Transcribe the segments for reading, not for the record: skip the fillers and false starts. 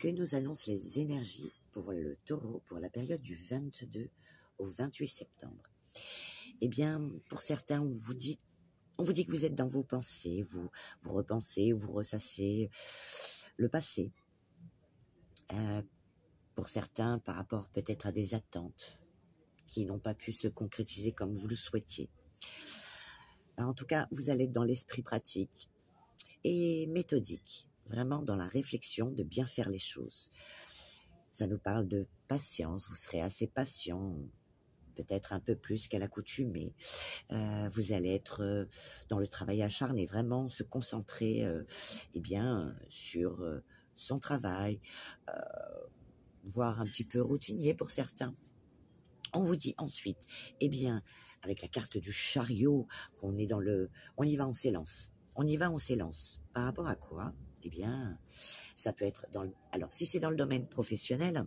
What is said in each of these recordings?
que nous annoncent les énergies pour le Taureau pour la période du 22 au 28 septembre. Eh bien, pour certains, on vous dit que vous êtes dans vos pensées, vous repensez, vous ressassez le passé. Pour certains, par rapport peut-être à des attentes qui n'ont pas pu se concrétiser comme vous le souhaitiez. En tout cas, vous allez être dans l'esprit pratique et méthodique, vraiment dans la réflexion de bien faire les choses. Ça nous parle de patience, vous serez assez patient, peut-être un peu plus qu'à l'accoutumée. Vous allez être dans le travail acharné, vraiment se concentrer sur son travail, voire un petit peu routinier pour certains. On vous dit ensuite, avec la carte du chariot, on y va, on s'élance. On y va, on s'élance. Par rapport à quoi? Ça peut être alors si c'est dans le domaine professionnel,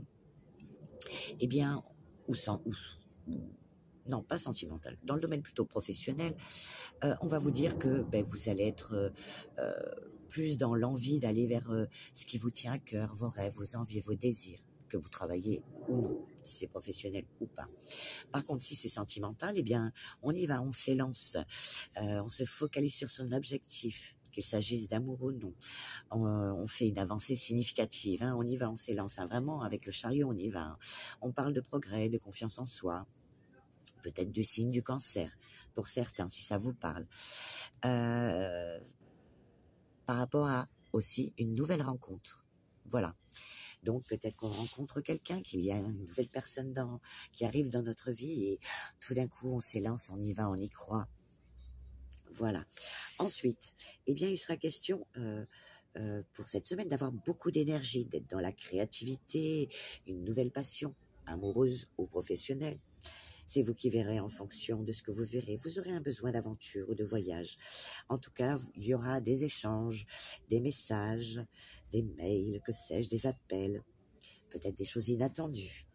non, pas sentimental. Dans le domaine plutôt professionnel, on va vous dire que vous allez être plus dans l'envie d'aller vers ce qui vous tient à cœur, vos rêves, vos envies, vos désirs, que vous travaillez ou non, si c'est professionnel ou pas. Par contre, si c'est sentimental, on y va, on s'élance, on se focalise sur son objectif, qu'il s'agisse d'amour ou non. On fait une avancée significative, on y va, on s'élance, vraiment avec le chariot, on y va. On parle de progrès, de confiance en soi, peut-être du signe du cancer, pour certains, si ça vous parle. Par rapport à aussi une nouvelle rencontre. Voilà. Donc peut-être qu'on rencontre quelqu'un, qu'il y a une nouvelle personne qui arrive dans notre vie et tout d'un coup on s'élance, on y va, on y croit. Voilà. Ensuite, il sera question pour cette semaine d'avoir beaucoup d'énergie, d'être dans la créativité, une nouvelle passion, amoureuse ou professionnelle. C'est vous qui verrez en fonction de ce que vous verrez. Vous aurez un besoin d'aventure ou de voyage. En tout cas, il y aura des échanges, des messages, des mails, que sais-je, des appels, peut-être des choses inattendues.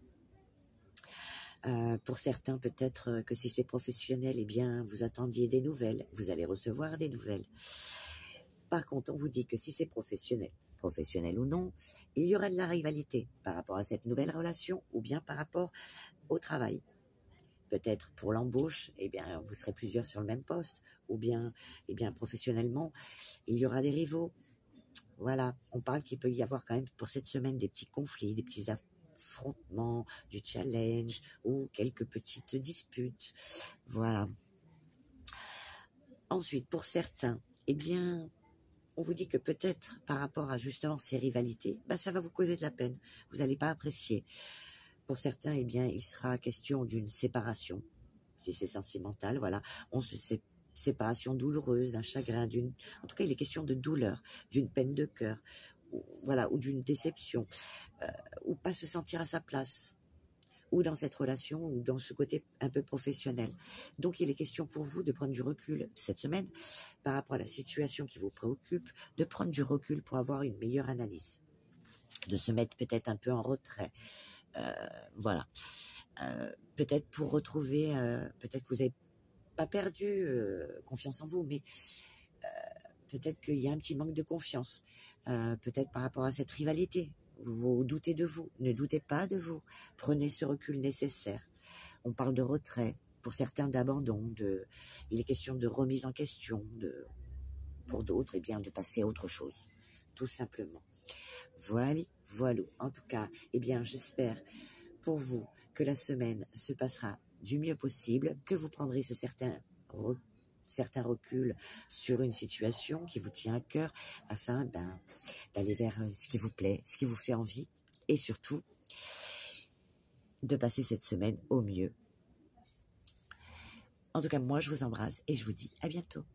Pour certains, peut-être que si c'est professionnel, vous attendiez des nouvelles. Vous allez recevoir des nouvelles. Par contre, on vous dit que si c'est professionnel ou non, il y aura de la rivalité par rapport à cette nouvelle relation ou bien par rapport au travail. Peut-être pour l'embauche, vous serez plusieurs sur le même poste, ou bien, professionnellement, il y aura des rivaux. Voilà, on parle qu'il peut y avoir quand même pour cette semaine des petits conflits, des petits affrontements, du challenge, ou quelques petites disputes. Voilà. Ensuite, pour certains, on vous dit que peut-être par rapport à justement ces rivalités, ça va vous causer de la peine. Vous n'allez pas apprécier. Pour certains, il sera question d'une séparation, si c'est sentimental, voilà. Séparation douloureuse, d'un chagrin, en tout cas, il est question de douleur, d'une peine de cœur, ou d'une déception, ou pas se sentir à sa place, ou dans cette relation, ou dans ce côté un peu professionnel. Donc, il est question pour vous de prendre du recul cette semaine par rapport à la situation qui vous préoccupe, de prendre du recul pour avoir une meilleure analyse, de se mettre peut-être un peu en retrait. Voilà. Peut-être pour retrouver, peut-être que vous n'avez pas perdu confiance en vous, mais peut-être qu'il y a un petit manque de confiance, peut-être par rapport à cette rivalité. Vous doutez de vous, ne doutez pas de vous, prenez ce recul nécessaire. On parle de retrait, pour certains d'abandon, il est question de remise en question, pour d'autres, de passer à autre chose, tout simplement. Voilà. En tout cas, j'espère pour vous que la semaine se passera du mieux possible, que vous prendrez ce certain recul sur une situation qui vous tient à cœur afin d'aller vers ce qui vous plaît, ce qui vous fait envie et surtout de passer cette semaine au mieux. En tout cas, moi je vous embrasse et je vous dis à bientôt.